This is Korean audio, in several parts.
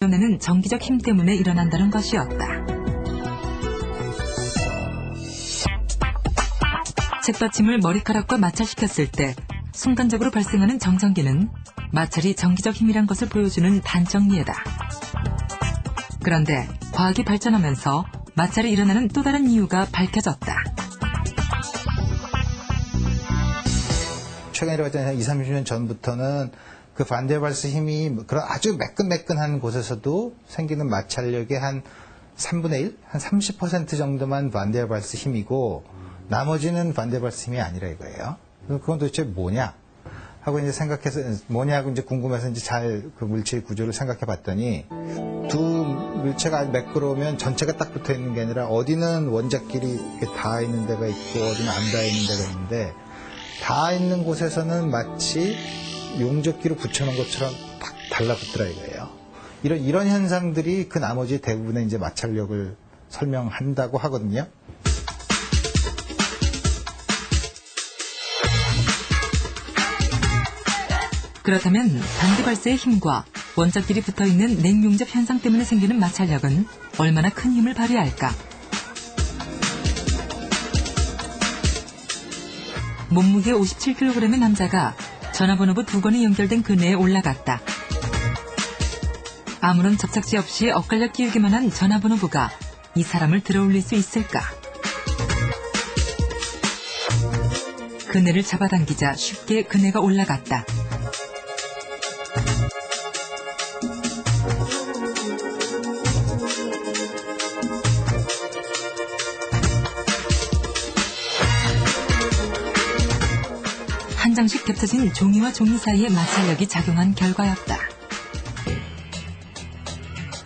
연애는 정기적 힘 때문에 일어난다는 것이었다. 책받침을 머리카락과 마찰시켰을 때 순간적으로 발생하는 정전기는 마찰이 정기적 힘이란 것을 보여주는 단정리에다. 그런데 과학이 발전하면서 마찰이 일어나는 또 다른 이유가 밝혀졌다. 최근이라고 한 20, 30년 전부터는 그 반데발스 힘이 그런 아주 매끈매끈한 곳에서도 생기는 마찰력의 한 3분의 1? 한 30% 정도만 반데발스 힘이고 나머지는 반데발스 힘이 아니라 이거예요. 그건 도대체 뭐냐? 하고 이제 생각해서 뭐냐고 이제 궁금해서 이제 잘 그 물체의 구조를 생각해 봤더니 두 물체가 매끄러우면 전체가 딱 붙어 있는 게 아니라 어디는 원자끼리 닿아 있는 데가 있고 어디는 안 닿아 있는 데가 있는데 닿아 있는 곳에서는 마치 용접기로 붙여놓은 것처럼 딱 달라붙더라 이거예요. 이런 현상들이 그 나머지 대부분의 이제 마찰력을 설명한다고 하거든요. 그렇다면 반데발스의 힘과 원자끼리 붙어있는 냉용접 현상 때문에 생기는 마찰력은 얼마나 큰 힘을 발휘할까? 몸무게 57kg의 남자가 전화번호부 2건이 연결된 그네에 올라갔다. 아무런 접착제 없이 엇갈려 끼우기만 한 전화번호부가 이 사람을 들어올릴 수 있을까? 그네를 잡아당기자 쉽게 그네가 올라갔다. 한 장씩 겹쳐진 종이와 종이 사이에 마찰력이 작용한 결과였다.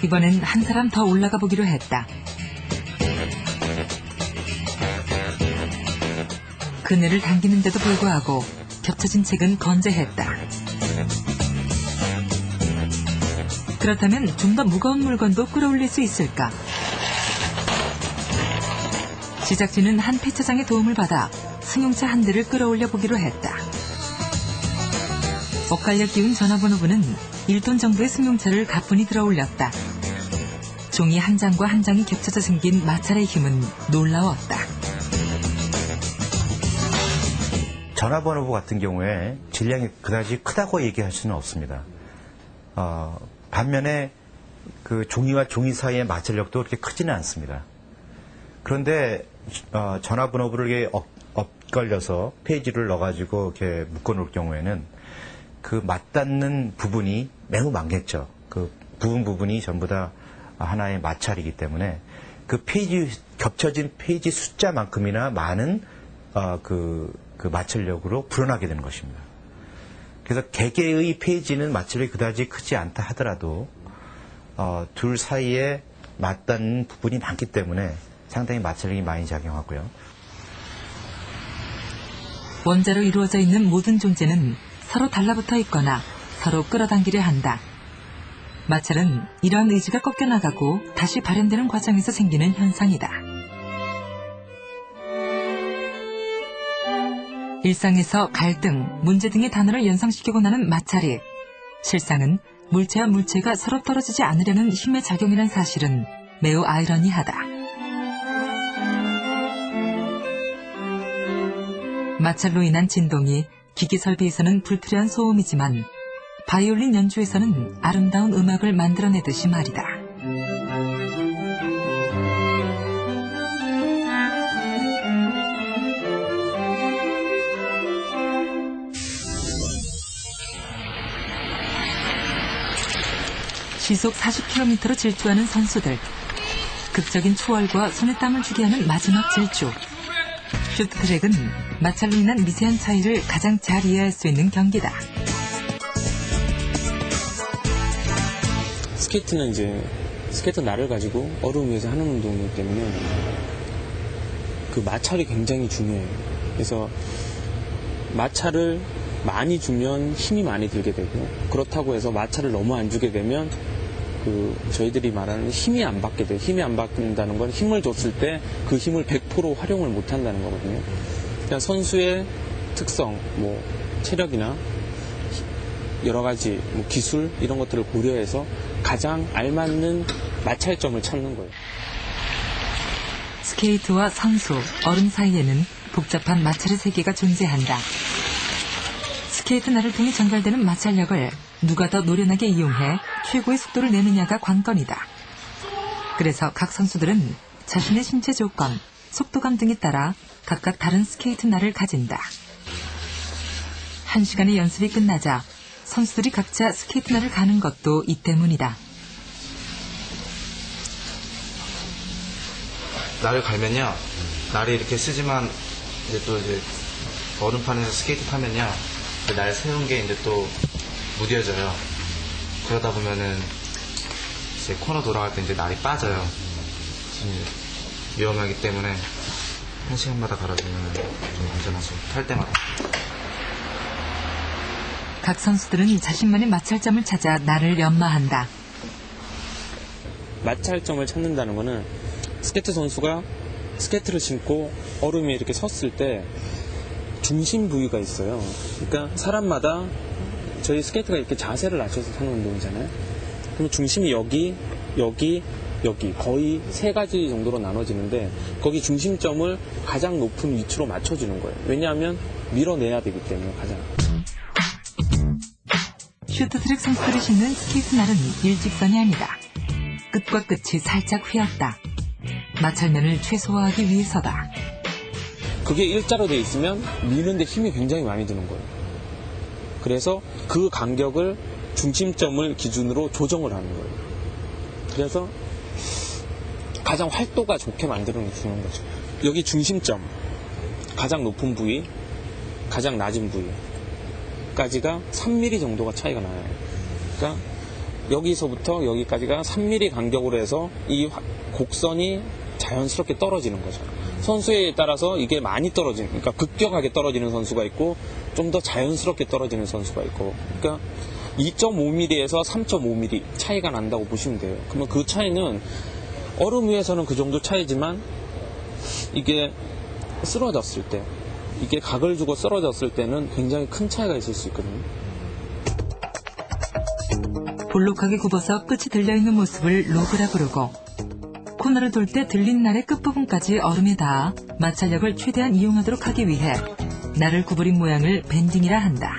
이번엔 한 사람 더 올라가 보기로 했다. 그네를 당기는데도 불구하고 겹쳐진 책은 건재했다. 그렇다면 좀 더 무거운 물건도 끌어올릴 수 있을까? 제작진은 한 폐차장의 도움을 받아 승용차 한 대를 끌어올려 보기로 했다. 엇갈려 끼운 전화번호부는 1톤 정도의 승용차를 가뿐히 들어올렸다. 종이 한 장과 한 장이 겹쳐져 생긴 마찰의 힘은 놀라웠다. 전화번호부 같은 경우에 질량이 그다지 크다고 얘기할 수는 없습니다. 반면에 그 종이와 종이 사이의 마찰력도 그렇게 크지는 않습니다. 그런데 전화번호부를 이렇게 엇갈려서 페이지를 넣어가지고 이렇게 묶어놓을 경우에는 그 맞닿는 부분이 매우 많겠죠. 그 부분이 전부 다 하나의 마찰이기 때문에 그 겹쳐진 페이지 숫자만큼이나 많은 그 마찰력으로 불어나게 되는 것입니다. 그래서 개개의 페이지는 마찰력이 그다지 크지 않다 하더라도 둘 사이에 맞닿는 부분이 많기 때문에 상당히 마찰력이 많이 작용하고요. 원자로 이루어져 있는 모든 존재는 서로 달라붙어 있거나 서로 끌어당기려 한다. 마찰은 이러한 의지가 꺾여나가고 다시 발현되는 과정에서 생기는 현상이다. 일상에서 갈등, 문제 등의 단어를 연상시키고 나는 마찰이 실상은 물체와 물체가 서로 떨어지지 않으려는 힘의 작용이란 사실은 매우 아이러니하다. 마찰로 인한 진동이 기기 설비에서는 불필요한 소음이지만 바이올린 연주에서는 아름다운 음악을 만들어내듯이 말이다. 시속 40km로 질주하는 선수들. 극적인 초월과 손에 땀을 주게 하는 마지막 질주. 쇼트트랙은 마찰로 인한 미세한 차이를 가장 잘 이해할 수 있는 경기다. 스케이트는 이제 스케이트 날을 가지고 얼음 위에서 하는 운동이기 때문에 그 마찰이 굉장히 중요해요. 그래서 마찰을 많이 주면 힘이 많이 들게 되고 그렇다고 해서 마찰을 너무 안 주게 되면 저희들이 말하는 힘이 안 받게 돼요. 힘이 안 받는다는 건 힘을 줬을 때 그 힘을 100% 활용을 못 한다는 거거든요. 그냥 선수의 특성, 체력이나 여러 가지 기술 이런 것들을 고려해서 가장 알맞는 마찰점을 찾는 거예요. 스케이트와 선수, 얼음 사이에는 복잡한 마찰의 세계가 존재한다. 스케이트 날을 통해 전달되는 마찰력을 누가 더 노련하게 이용해 최고의 속도를 내느냐가 관건이다. 그래서 각 선수들은 자신의 신체 조건, 속도감 등에 따라 각각 다른 스케이트 날을 가진다. 1시간의 연습이 끝나자 선수들이 각자 스케이트 날을 가는 것도 이 때문이다. 날을 갈면요, 날이 이렇게 쓰지만 이제 얼음판에서 스케이트 타면요, 그 날 세운 게 이제 또 무뎌져요. 그러다 보면은 이제 코너 돌아갈 때 이제 날이 빠져요. 위험하기 때문에 1시간마다 갈아주면 좀 안전하죠. 탈 때마다. 각 선수들은 자신만의 마찰점을 찾아 날을 연마한다. 마찰점을 찾는다는 거는 스케이트 선수가 스케이트를 신고 얼음에 이렇게 섰을 때 중심 부위가 있어요. 그러니까 사람마다 저희 스케이트가 이렇게 자세를 낮춰서 타는 운동이잖아요. 그럼 중심이 여기 거의 3가지 정도로 나눠지는데 거기 중심점을 가장 높은 위치로 맞춰주는 거예요. 왜냐하면 밀어내야 되기 때문에 가장. 쇼트트랙 선수들이 신는 스케이트 날은 일직선이 아니다. 끝과 끝이 살짝 휘었다. 마찰면을 최소화하기 위해서다. 그게 일자로 돼 있으면 미는데 힘이 굉장히 많이 드는 거예요. 그래서 그 간격을 중심점을 기준으로 조정을 하는 거예요. 그래서 가장 활도가 좋게 만들어 주는 거죠. 여기 중심점, 가장 높은 부위, 가장 낮은 부위까지가 3mm 정도가 차이가 나요. 그러니까 여기서부터 여기까지가 3mm 간격으로 해서 이 곡선이 자연스럽게 떨어지는 거죠. 선수에 따라서 이게 많이 떨어지는, 그러니까 급격하게 떨어지는 선수가 있고 좀 더 자연스럽게 떨어지는 선수가 있고, 그러니까 2.5mm에서 3.5mm 차이가 난다고 보시면 돼요. 그러면 그 차이는 얼음 위에서는 그 정도 차이지만 이게 쓰러졌을 때, 이게 각을 주고 쓰러졌을 때는 굉장히 큰 차이가 있을 수 있거든요. 볼록하게 굽어서 끝이 들려있는 모습을 로그라 부르고 코너를 돌 때 들린 날의 끝부분까지 얼음에 닿아 마찰력을 최대한 이용하도록 하기 위해 날을 구부린 모양을 밴딩이라 한다.